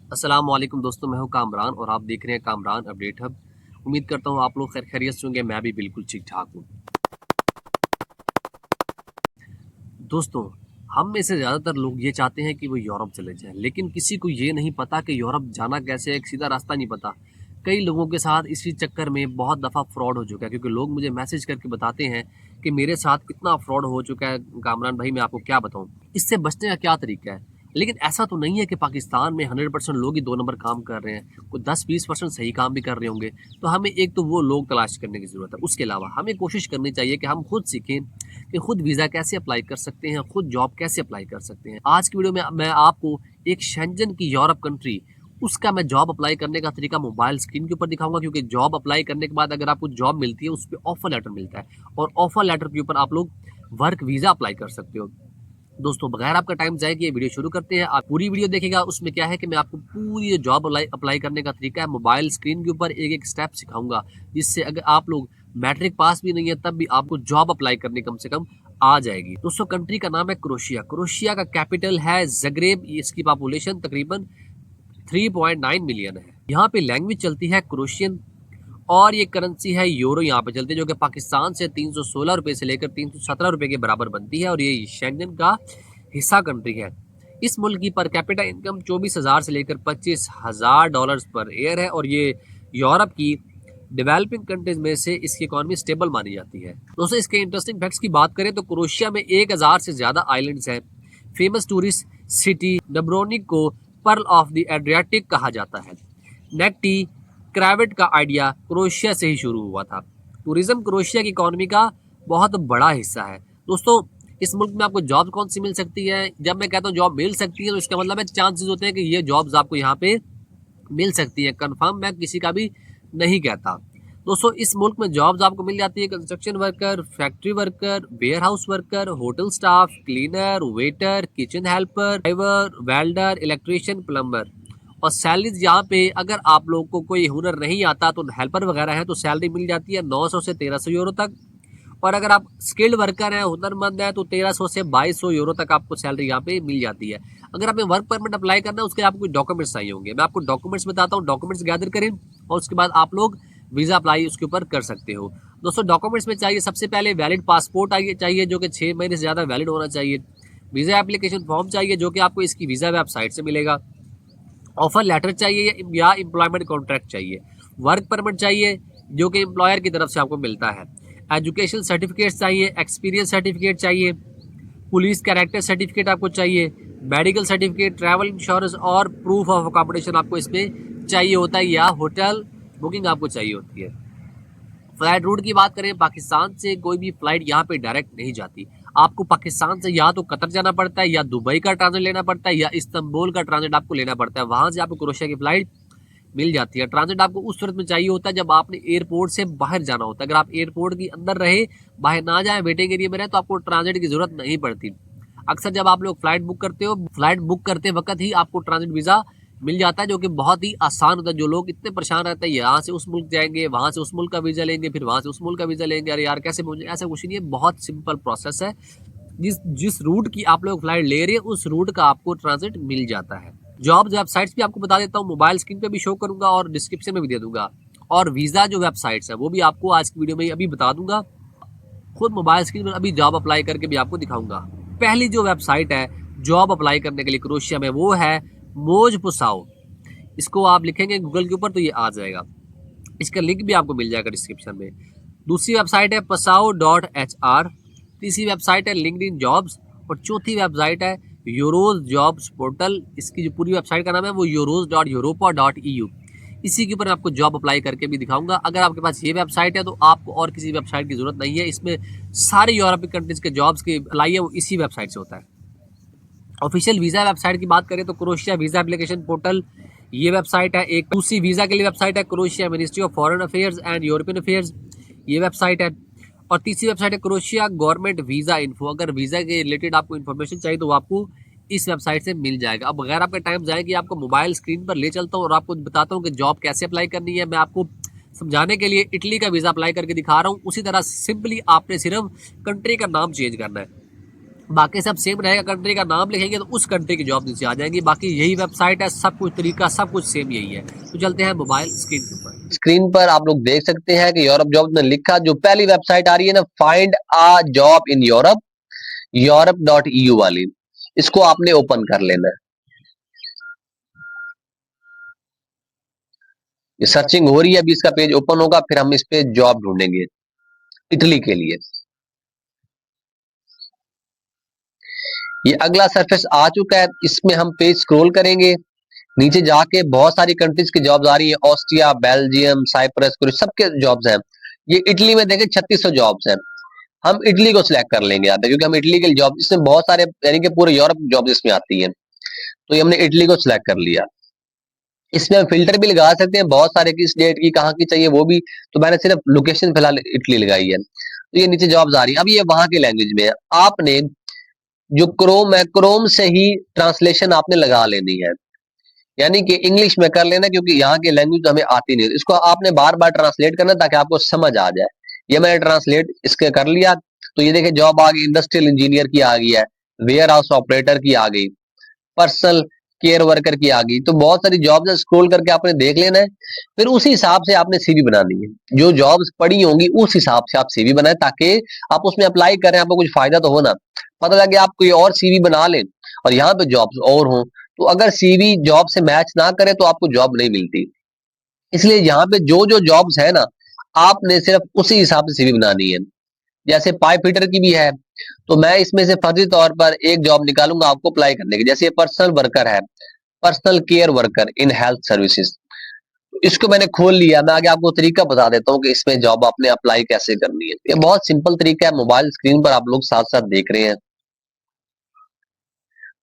अस्सलाम वालेकुम दोस्तों, मैं हूं कामरान और आप देख रहे हैं कामरान अपडेट हब। उम्मीद करता हूं आप लोग खैर खैरियत से होंगे। मैं भी बिल्कुल ठीक ठाक हूं। दोस्तों, हम में से ज़्यादातर लोग ये चाहते हैं कि वो यूरोप चले जाएं, लेकिन किसी को ये नहीं पता कि यूरोप जाना कैसे है। एक सीधा रास्ता नहीं पता। कई लोगों के साथ इसी चक्कर में बहुत दफ़ा फ्रॉड हो चुका है, क्योंकि लोग मुझे मैसेज करके बताते हैं कि मेरे साथ इतना फ्रॉड हो चुका है कामरान भाई, मैं आपको क्या बताऊं। इससे बचने का क्या तरीका है? लेकिन ऐसा तो नहीं है कि पाकिस्तान में 100% लोग ही 2 नंबर काम कर रहे हैं। कोई 10-20% सही काम भी कर रहे होंगे। तो हमें एक तो वो लोग तलाश करने की ज़रूरत है। उसके अलावा हमें कोशिश करनी चाहिए कि हम खुद सीखें कि खुद वीज़ा कैसे अप्लाई कर सकते हैं, खुद जॉब कैसे अप्लाई कर सकते हैं। आज की वीडियो में मैं आपको एक शेंजन की यूरोप कंट्री, उसका मैं जॉब अप्लाई करने का तरीका मोबाइल स्क्रीन के ऊपर दिखाऊँगा, क्योंकि जॉब अप्लाई करने के बाद अगर आपको जॉब मिलती है, उस पे ऑफर लेटर मिलता है और ऑफर लेटर के ऊपर आप लोग वर्क वीज़ा अप्लाई कर सकते हो। दोस्तों, बगैर आपका टाइम जाए कि ये वीडियो शुरू करते हैं। आप पूरी वीडियो देखिएगा। उसमें क्या है कि मैं आपको पूरी जॉब अप्लाई करने का तरीका है मोबाइल स्क्रीन के ऊपर एक एक स्टेप सिखाऊंगा, जिससे अगर आप लोग मैट्रिक पास भी नहीं है तब भी आपको जॉब अप्लाई करने कम से कम आ जाएगी। दोस्तों, कंट्री का नाम है क्रोशिया। क्रोशिया का कैपिटल है जग्रेब। इसकी पॉपुलेशन तकरीबन 3.9 मिलियन है। यहाँ पे लैंग्वेज चलती है क्रोशियन और ये करेंसी है यूरो यहाँ पे चलती है, जो कि पाकिस्तान से 316 रुपये से लेकर 317 रुपये के बराबर बनती है और ये शेंगन का हिस्सा कंट्री है। इस मुल्क की पर कैपिटा इनकम 24,000 से लेकर $25,000 पर ईयर है और ये यूरोप की डेवलपिंग कंट्रीज में से इसकी इकॉनमी स्टेबल मानी जाती है। दोस्तों, इसके इंटरेस्टिंग फैक्ट्स की बात करें तो क्रोशिया में 1,000 से ज़्यादा आइलैंड्स हैं। फेमस टूरिस्ट सिटी डब्रोनिक को पर्ल ऑफ द एड्रियाटिक कहा जाता है। नेक्टी क्रेविट का आइडिया क्रोशिया से ही शुरू हुआ था। टूरिज्म क्रोशिया की इकोनॉमी का बहुत बड़ा हिस्सा है। दोस्तों, इस मुल्क में आपको जॉब कौन सी मिल सकती है? जब मैं कहता हूँ जॉब मिल सकती है तो इसका मतलब है चांसेस होते हैं कि ये जॉब्स आपको यहाँ पे मिल सकती है। कंफर्म मैं किसी का भी नहीं कहता। दोस्तों, इस मुल्क में जॉब्स आपको मिल जाती है construction worker, factory worker, warehouse worker, hotel staff, cleaner, waiter, kitchen helper, driver, welder, electrician, plumber. और सैलरीज यहाँ पे अगर आप लोग को कोई हुनर नहीं आता तो हेल्पर वगैरह है तो सैलरी मिल जाती है 900 से 1300 यूरो तक। और अगर आप स्किल्ड वर्कर हैं, हुनरमंद है, तो 1300 से 2200 यूरो तक आपको सैलरी यहाँ पे मिल जाती है। अगर आपने वर्क परमिट अप्लाई करना है उसके आपको कुछ डॉक्यूमेंट्स चाहिए होंगे। मैं आपको डॉक्यूमेंट्स बताता हूँ, डॉक्यूमेंट्स गैदर करें और उसके बाद आप लोग वीज़ा अप्लाई उसके ऊपर कर सकते हो। दोस्तों, डॉक्यूमेंट्स में चाहिए सबसे पहले वैलिड पासपोर्ट चाहिए, जो कि 6 महीने से ज़्यादा वैलिड होना चाहिए। वीज़ा एप्लीकेशन फॉर्म चाहिए, जो कि आपको इसकी वीज़ा वेबसाइट से मिलेगा। ऑफर लेटर चाहिए या एम्प्लॉयमेंट कॉन्ट्रैक्ट चाहिए। वर्क परमिट चाहिए, जो कि एम्प्लॉयर की तरफ से आपको मिलता है। एजुकेशन सर्टिफिकेट चाहिए, एक्सपीरियंस सर्टिफिकेट चाहिए, पुलिस कैरेक्टर सर्टिफिकेट आपको चाहिए, मेडिकल सर्टिफिकेट, ट्रैवल इंश्योरेंस और प्रूफ ऑफ अकोमोडेशन आपको इसमें चाहिए होता है, या होटल बुकिंग आपको चाहिए होती है। फ्लाइट रूट की बात करें, पाकिस्तान से कोई भी फ्लाइट यहाँ पे डायरेक्ट नहीं जाती। आपको पाकिस्तान से या तो कतर जाना पड़ता है, या दुबई का ट्रांजिट लेना पड़ता है, या इस्तांबुल का ट्रांजिट आपको लेना पड़ता है। वहां से आपको क्रोएशिया की फ्लाइट मिल जाती है। ट्रांजिट आपको उस सूरत में चाहिए होता है जब आपने एयरपोर्ट से बाहर जाना होता है। अगर आप एयरपोर्ट के अंदर रहे, बाहर ना जाए, वेटिंग एरिया में रहे, तो आपको ट्रांजिट की जरूरत नहीं पड़ती। अक्सर जब आप लोग फ्लाइट बुक करते हो, फ्लाइट बुक करते वक्त ही आपको ट्रांजिट वीज़ा मिल जाता है, जो कि बहुत ही आसान होता है। जो लोग इतने परेशान रहते हैं, यहाँ से उस मुल्क जाएंगे, वहाँ से उस मुल्क का वीज़ा लेंगे, फिर वहाँ से उस मुल्क का वीज़ा लेंगे, अरे यार कैसे पहुँचे, ऐसा कुछ नहीं है, बहुत सिंपल प्रोसेस है। जिस जिस रूट की आप लोग फ्लाइट ले रहे हैं उस रूट का आपको ट्रांजिट मिल जाता है। जॉब वेबसाइट्स भी आपको बता देता हूँ, मोबाइल स्क्रीन पे भी शो करूंगा और डिस्क्रिप्शन में भी दे दूंगा। और वीज़ा जो वेबसाइट्स है वो भी आपको आज की वीडियो में अभी बता दूंगा। खुद मोबाइल स्क्रीन पर अभी जॉब अप्लाई करके भी आपको दिखाऊंगा। पहली जो वेबसाइट है जॉब अप्लाई करने के लिए क्रोएशिया में, वो है मोज पुसाओ। इसको आप लिखेंगे गूगल के ऊपर तो ये आ जाएगा। इसका लिंक भी आपको मिल जाएगा डिस्क्रिप्शन में। दूसरी वेबसाइट है pasao.hr। तीसरी वेबसाइट है लिंक्डइन जॉब्स और चौथी वेबसाइट है यूरोज जॉब्स पोर्टल। इसकी जो पूरी वेबसाइट का नाम है वो euros.europa.eu। इसी के ऊपर आपको जॉब अप्लाई करके भी दिखाऊंगा। अगर आपके पास ये वेबसाइट है तो आपको और किसी वेबसाइट की जरूरत नहीं है। इसमें सारे यूरोपीय कंट्रीज के जॉब्स की अप्लाई है वो इसी वेबसाइट से होता है। ऑफिशियल वीज़ा वेबसाइट की बात करें तो क्रोएशिया वीज़ा एप्लीकेशन पोर्टल ये वेबसाइट है। एक दूसरी वीज़ा के लिए वेबसाइट है Croatia ministry of foreign affairs and European affairs, ये वेबसाइट है। और तीसरी वेबसाइट है क्रोएशिया गवर्नमेंट वीज़ा इन्फो। अगर वीज़ा के रिलेटेड आपको इन्फॉर्मेशन चाहिए तो आपको इस वेबसाइट से मिल जाएगा। अब अगर आपका टाइम जाए कि आपको मोबाइल स्क्रीन पर ले चलता हूँ और आपको बताता हूँ कि जॉब कैसे अप्लाई करनी है। मैं आपको समझाने के लिए इटली का वीज़ा अप्लाई करके दिखा रहा हूँ। उसी तरह सिंपली आपने सिर्फ कंट्री का नाम चेंज करना है। बाकी सब सेम रहेगा, कंट्री का नाम लिखेंगे तो उस कंट्री की जॉब नीचे आ जाएंगी। बाकी यही वेबसाइट है, सब कुछ तरीका सब कुछ सेम यही है। तो चलते हैं मोबाइल स्क्रीन के ऊपर। स्क्रीन पर आप लोग देख सकते हैं कि यूरोप जॉब में लिखा, जो पहली वेबसाइट आ रही है ना, find a job in Europe, यूरोप.eu वाली, इसको आपने ओपन कर लेना है। ये सर्चिंग हो रही है, अभी इसका पेज ओपन होगा, फिर हम इस पे जॉब ढूंढेंगे इटली के लिए। ये अगला सरफेस आ चुका है, इसमें हम पेज स्क्रॉल करेंगे, नीचे जाके बहुत सारी कंट्रीज की जॉब्स आ रही है, ऑस्ट्रिया, बेल्जियम, साइप्रस, सबके जॉब्स हैं। ये इटली में देखें 3600 जॉब्स हैं। हम इटली को सिलेक्ट कर लेंगे यहाँ पे, क्योंकि हम इटली के जॉब, इसमें बहुत सारे, यानी कि पूरे यूरोप जॉब इसमें आती है, तो ये हमने इटली को सिलेक्ट कर लिया। इसमें हम फिल्टर भी लगा सकते हैं बहुत सारे, किस डेट की कहाँ की चाहिए वो भी, तो मैंने सिर्फ लोकेशन फिलहाल इटली लगाई है। तो ये नीचे जॉब्स आ रही है, अब ये वहां की लैंग्वेज में है। आपने जो क्रोम है, क्रोम से ही ट्रांसलेशन आपने लगा लेनी है, यानी कि इंग्लिश में कर लेना, क्योंकि यहाँ की लैंग्वेज तो हमें आती नहीं, इसको आपने बार बार ट्रांसलेट करना ताकि आपको समझ आ जाए। ये मैंने ट्रांसलेट इसके कर लिया, तो ये देखिए जॉब आ गई, इंडस्ट्रियल इंजीनियर की आ गई है, वेयर हाउस ऑपरेटर की आ गई, पर्सनल केयर वर्कर की आ गई। तो बहुत सारी जॉब्स है, स्क्रॉल करके आपने देख लेना है, फिर उसी हिसाब से आपने सीवी बनानी है। जो जॉब्स पड़ी होंगी उस हिसाब से आप सीवी बनाए, ताकि आप उसमें अप्लाई करें, आपको कुछ फायदा तो हो ना। पता लगे आप कोई और सीवी बना लें और यहाँ पे जॉब्स और हों, तो अगर सीवी जॉब से मैच ना करे तो आपको जॉब नहीं मिलती। इसलिए यहाँ पे जो जो जॉब्स है ना, आपने सिर्फ उसी हिसाब से सीवी बनानी है। जैसे पाइप फिटर की भी है, तो मैं इसमें से फर्जी तौर पर एक जॉब निकालूंगा आपको अप्लाई करने की। जैसे ये पर्सनल वर्कर है, personal care worker in health services, इसको मैंने खोल लिया। मैं आगे आपको तरीका बता देता हूँ कि इसमें जॉब आपने अप्लाई कैसे करनी है। ये बहुत सिंपल तरीका है, मोबाइल स्क्रीन पर आप लोग साथ साथ देख रहे हैं।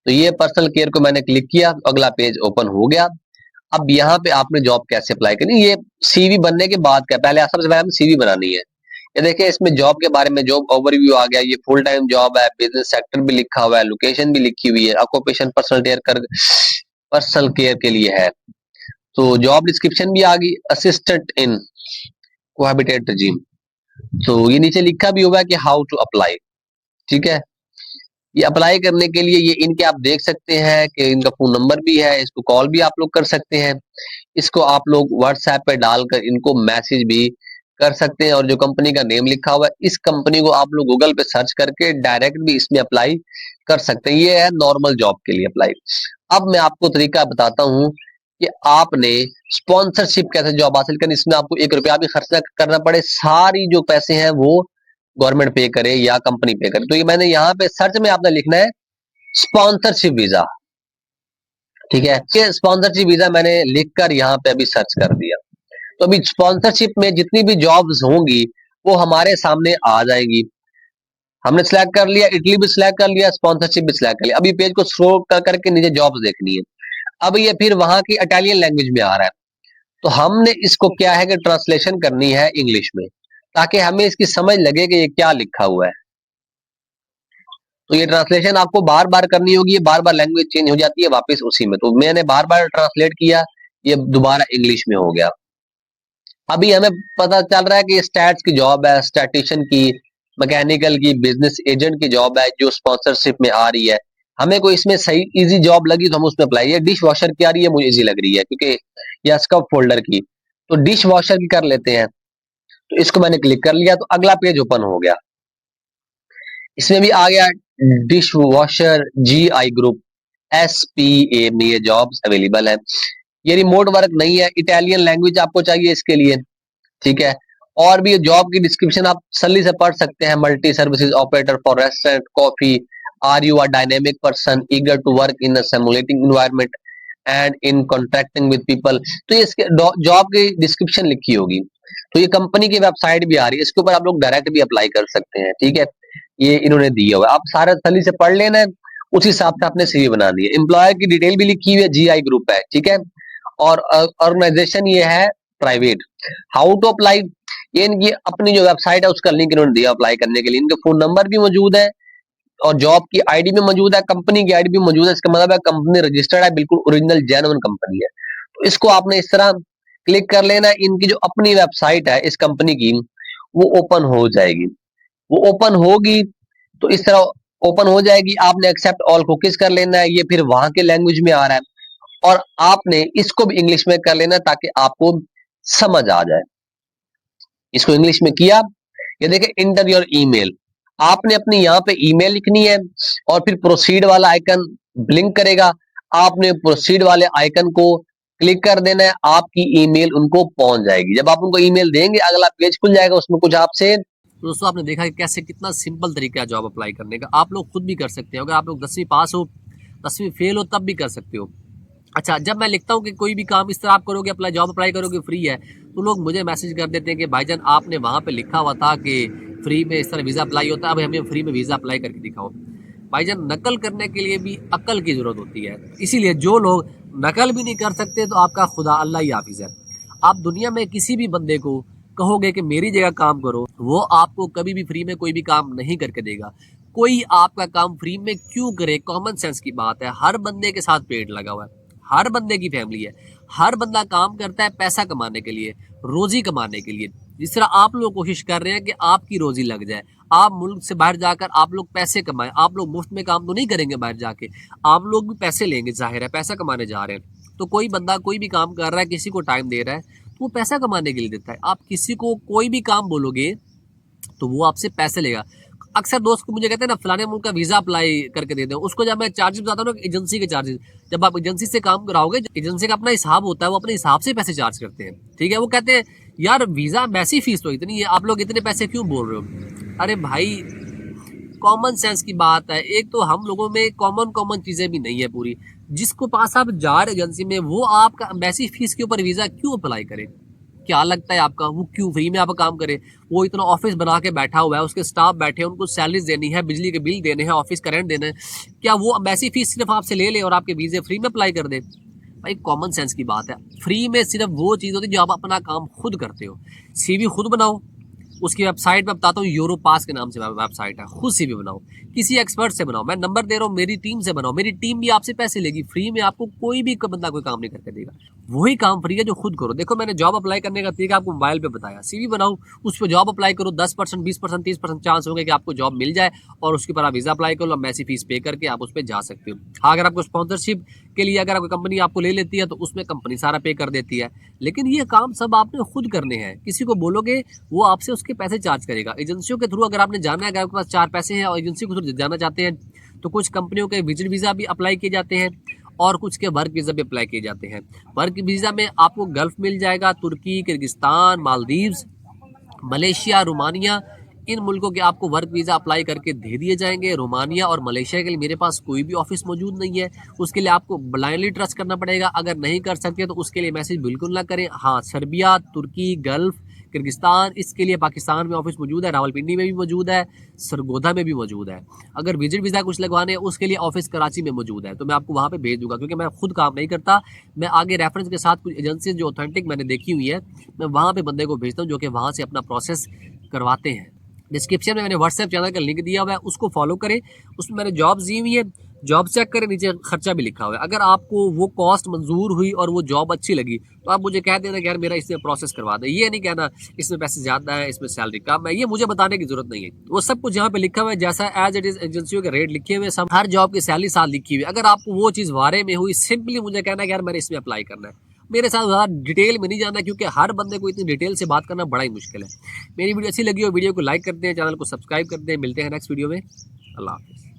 तो ये पर्सनल केयर को मैंने क्लिक किया, अगला पेज ओपन हो गया। अब यहाँ पे आपने जॉब कैसे अप्लाई करनी, ये सीवी बनने के बाद का, पहले सबसे पहले हमें सीवी बनानी है। ये देखिए इसमें जॉब के बारे में जॉब ओवरव्यू आ गया, ये फुल टाइम जॉब है, बिजनेस सेक्टर भी लिखा हुआ है, लोकेशन भी लिखी हुई है, ऑक्यूपेशन पर्सनल केयर के लिए है। तो जॉब डिस्क्रिप्शन भी आ गई, असिस्टेंट इन कोहैबिटेट रिजीम। तो ये नीचे लिखा भी हुआ है कि हाउ टू अप्लाई, ठीक है। ये अप्लाई करने के लिए ये इनके आप देख सकते हैं कि इनका फोन नंबर भी है, इसको कॉल भी आप लोग कर सकते हैं, इसको आप लोग व्हाट्सएप पे डालकर इनको मैसेज भी कर सकते हैं। और जो कंपनी का नेम लिखा हुआ है, इस कंपनी को आप लोग गूगल पे सर्च करके डायरेक्ट भी इसमें अप्लाई कर सकते हैं। ये है नॉर्मल जॉब के लिए अप्लाई। अब मैं आपको तरीका बताता हूँ कि आपने स्पॉन्सरशिप कैसे जॉब हासिल करनी, इसमें आपको 1 रुपया भी खर्च करना पड़े, सारी जो पैसे हैं वो गवर्नमेंट पे करे या कंपनी पे करे। तो ये मैंने यहाँ पे सर्च में आपने लिखना है स्पॉन्सरशिप वीजा, ठीक है। ये स्पॉन्सरशिप वीजा मैंने लिखकर यहाँ पे अभी सर्च कर दिया। तो अभी स्पॉन्सरशिप में जितनी भी जॉब्स होंगी वो हमारे सामने आ जाएंगी। हमने सिलेक्ट कर लिया, इटली भी सिलेक्ट कर लिया, स्पॉन्सरशिप भी सिलेक्ट कर लिया। अभी पेज को स्क्रॉल कर करके नीचे जॉब्स देखनी है। अब ये फिर वहां की इटालियन लैंग्वेज में आ रहा है, तो हमने इसको क्या है कि ट्रांसलेशन करनी है इंग्लिश में, ताकि हमें इसकी समझ लगे कि ये क्या लिखा हुआ है। तो ये ट्रांसलेशन आपको बार बार करनी होगी, बार बार लैंग्वेज चेंज हो जाती है वापस उसी में, तो मैंने बार बार ट्रांसलेट किया, ये दोबारा इंग्लिश में हो गया। अभी हमें पता चल रहा है कि स्टैट्स की जॉब है, स्टैटिशियन की, मैकेनिकल की, बिजनेस एजेंट की जॉब है जो स्पॉन्सरशिप में आ रही है। हमें कोई इसमें सही इजी जॉब लगी तो हम उसमें अप्लाई। ये डिश वॉशर की आ रही है, मुझे इजी लग रही है क्योंकि या स्कप फोल्डर की, तो डिश वॉशर की कर लेते हैं। तो इसको मैंने क्लिक कर लिया, तो अगला पेज ओपन हो गया। इसमें भी आ गया dish washer GI group SPA में ये जॉब्स अवेलेबल है। ये रिमोट वर्क नहीं है, इटालियन लैंग्वेज आपको चाहिए इसके लिए, ठीक है। और भी जॉब की डिस्क्रिप्शन आप सल्ली से पढ़ सकते हैं, multi services operator for restaurant coffee, are you are dynamic person eager to work in a simulating environment and in contracting with people. तो ये इसके जॉब की डिस्क्रिप्शन लिखी होगी। तो ये कंपनी की वेबसाइट भी आ रही है, इसके ऊपर आप लोग डायरेक्ट भी अप्लाई कर सकते हैं, ठीक है। ये इन्होंने दिया हुआ है, आप सारा सली से पढ़ लेना है, उस हिसाब से आपने सीवी बनानी है। एम्प्लॉयर की डिटेल भी लिखी हुई है, GI ग्रुप है, ठीक है। और ऑर्गेनाइजेशन ये है प्राइवेट। हाउ टू अप्लाई, ये इनकी अपनी जो वेबसाइट है उसका लिंक इन्होंने दिया अप्लाई करने के लिए। इनके फोन नंबर भी मौजूद है और जॉब की आईडी भी मौजूद है, कंपनी की आईडी भी मौजूद है। इसका मतलब है कंपनी रजिस्टर्ड है, बिल्कुल ओरिजिनल जेन्युइन कंपनी है। तो इसको आपने इस तरह क्लिक कर लेना है, इनकी जो अपनी वेबसाइट है इस कंपनी की वो ओपन हो जाएगी। वो ओपन होगी तो इस तरह ओपन हो जाएगी, आपने एक्सेप्ट ऑल कुकीज कर लेना है, ये फिर वहां के लैंग्वेज में आ रहा है और आपने इसको भी इंग्लिश में कर लेना ताकि आपको समझ आ जाए। इसको इंग्लिश में किया, ये देखिए इंटर योर ईमेल, आपने अपनी यहाँ पे ईमेल लिखनी है और फिर प्रोसीड वाला आइकन ब्लिंक करेगा, आपने प्रोसीड वाले आइकन को क्लिक कर देना है, आपकी ईमेल उनको पहुंच जाएगी। जब आप उनको ईमेल देंगे अगला पेज खुल जाएगा, उसमें कुछ आपसे तो दोस्तों आपने देखा कि कैसे कितना सिंपल तरीका है जॉब अप्लाई करने का। आप लोग खुद भी कर सकते हो, अगर आप लोग 10वीं पास हो 10वीं फेल हो तब भी कर सकते हो। अच्छा, जब मैं लिखता हूँ कि कोई भी काम इस तरह आप करोगे, अप्लाई जॉब अप्लाई करोगे फ्री है, तो लोग मुझे मैसेज कर देते हैं कि भाईजान आपने वहाँ पे लिखा हुआ था कि फ्री में इस तरह वीज़ा अप्लाई होता है, अब हमें फ्री में वीज़ा अप्लाई करके दिखाओ। भाईजान नकल करने के लिए भी अक्ल की ज़रूरत होती है, इसीलिए जो लोग नकल भी नहीं कर सकते तो आपका खुदा अल्लाह ही हाफिज़ है। आप दुनिया में किसी भी बंदे को कहोगे कि मेरी जगह काम करो, वो आपको कभी भी फ्री में कोई भी काम नहीं करके देगा। कोई आपका काम फ्री में क्यों करे? कॉमन सेंस की बात है। हर बंदे के साथ पेड़ लगा हुआ है, हर बंदे की फैमिली है, हर बंदा काम करता है पैसा कमाने के लिए, रोजी कमाने के लिए। जिस तरह आप लोग कोशिश कर रहे हैं कि आपकी रोजी लग जाए, आप मुल्क से बाहर जाकर आप लोग पैसे कमाएं, आप लोग मुफ्त में काम तो नहीं करेंगे बाहर जाके, आप लोग भी पैसे लेंगे, जाहिर है पैसा कमाने जा रहे हैं। तो कोई बंदा कोई भी काम कर रहा है, किसी को टाइम दे रहा है, तो वो पैसा कमाने के लिए देता है। आप किसी को कोई भी काम बोलोगे तो वो आपसे पैसे लेगा। अक्सर दोस्त को मुझे कहते हैं ना फलाने मुल्क का वीज़ा अप्लाई करके दे दो, उसको जब मैं चार्जेस बताता हूँ ना, एजेंसी के चार्जेस, जब आप एजेंसी से काम कराओगे, एजेंसी का अपना हिसाब होता है, वो अपने हिसाब से पैसे चार्ज करते हैं, ठीक है। वो कहते हैं यार वीज़ा वैसी फीस तो इतनी है, आप लोग इतने पैसे क्यों बोल रहे हो? अरे भाई, कॉमन सेंस की बात है। एक तो हम लोगों में कॉमन कॉमन चीज़ें भी नहीं है पूरी। जिसको पास आप जा रहे एजेंसी में, वो आपका एम्बेसी फीस के ऊपर वीज़ा क्यों अप्लाई करे? क्या लगता है आपका वो क्यों फ्री में आपका काम करे? वो इतना ऑफिस बना के बैठा हुआ है, उसके स्टाफ बैठे हैं, उनको सैलरीज देनी है, बिजली के बिल देने हैं, ऑफिस का रेंट देना है। क्या वो एम्बेसी फीस सिर्फ आपसे ले ले और आपके वीज़े फ्री में अप्लाई कर दे? भाई कॉमन सेंस की बात है। फ्री में सिर्फ वो चीज़ होती है जो आप अपना काम खुद करते हो। सीवी खुद बनाओ, उसकी वेबसाइट में बताता हूँ, यूरो पास के नाम से वेबसाइट है, खुद सीवी बनाओ, किसी एक्सपर्ट से बनाओ। मैं नंबर दे रहा हूँ, मेरी टीम से बनाओ, मेरी टीम भी आपसे पैसे लेगी, फ्री में आपको कोई भी बंदा कोई काम नहीं करके देगा। वही काम फ्री है जो खुद करो। देखो मैंने जॉब अप्लाई करने का तरीका आपको मोबाइल पे बताया, सीवी बनाओ, उस पर जॉब अप्लाई करो, 10%, 20%, 30% चांस होगा कि आपको जॉब मिल जाए और उसके ऊपर आप वीज़ा अप्लाई करो, मैसी फीस पे करके आप उस पर जा सकते हो। हाँ, अगर आपको स्पॉन्सरशिप के लिए अगर आपको कंपनी आपको ले लेती है तो उसमें कंपनी सारा पे कर देती है, लेकिन ये काम सब आपने खुद करने हैं। किसी को बोलोगे वो आपसे उसके पैसे चार्ज करेगा। एजेंसियों के थ्रू अगर आपने जाना है, अगर आपके पास 4 पैसे हैं और एजेंसी के थ्रू जाना चाहते हैं, तो कुछ कंपनियों के विजिट वीज़ा भी अप्लाई किए जाते हैं और कुछ के वर्क वीज़ा भी अप्लाई किए जाते हैं। वर्क वीज़ा में आपको गल्फ मिल जाएगा, तुर्की, किर्गिस्तान, मालदीव्स, मलेशिया, रोमानिया, इन मुल्कों के आपको वर्क वीज़ा अप्लाई करके दे दिए जाएंगे। रोमानिया और मलेशिया के लिए मेरे पास कोई भी ऑफिस मौजूद नहीं है, उसके लिए आपको ब्लाइंडली ट्रस्ट करना पड़ेगा। अगर नहीं कर सकते तो उसके लिए मैसेज बिल्कुल ना करें। हाँ, सर्बिया, तुर्की, गल्फ, किर्गिस्तान, इसके लिए पाकिस्तान में ऑफिस मौजूद है, रावलपिंडी में भी मौजूद है, सरगोधा में भी मौजूद है। अगर विजिट वीज़ा कुछ लगवाने हैं उसके लिए ऑफिस कराची में मौजूद है, तो मैं आपको वहाँ पे भेज दूंगा, क्योंकि मैं खुद काम नहीं करता। मैं आगे रेफरेंस के साथ कुछ एजेंसी जो ऑथेंटिक मैंने देखी हुई है, मैं वहाँ पे बंदे को भेजता हूँ जो कि वहाँ से अपना प्रोसेस करवाते हैं। डिस्क्रिप्शन में मैंने व्हाट्सएप चैनल का लिंक दिया हुआ है, उसको फॉलो करें, उसमें मैंने जॉब्स दी हुई है, जॉब चेक करें, नीचे खर्चा भी लिखा हुआ है। अगर आपको वो कॉस्ट मंजूर हुई और वो जॉब अच्छी लगी तो आप मुझे कह देना कि यार मेरा इसमें प्रोसेस करवा दें। ये नहीं कहना इसमें पैसे ज़्यादा है, इसमें सैलरी कम है, ये मुझे बताने की जरूरत नहीं है। वो सब कुछ यहाँ पे लिखा हुआ है, जैसा एज इट इज एजेंसियों के रेट लिखे हुए, सब हर जॉब की सैलरी साथ लिखी हुई है। अगर आपको वो चीज़ वारे में हुई, सिंपली मुझे कहना है कि यार मैंने इसमें अप्लाई करना है। मेरे साथ ज़्यादा डिटेल में नहीं जाना, क्योंकि हर बंदे को इतनी डिटेल से बात करना बड़ा ही मुश्किल है। मेरी वीडियो अच्छी लगी हो वीडियो को लाइक करते हैं, चैनल को सब्सक्राइब करते हैं। मिलते हैं नेक्स्ट वीडियो में। अल्लाह हाफिज़।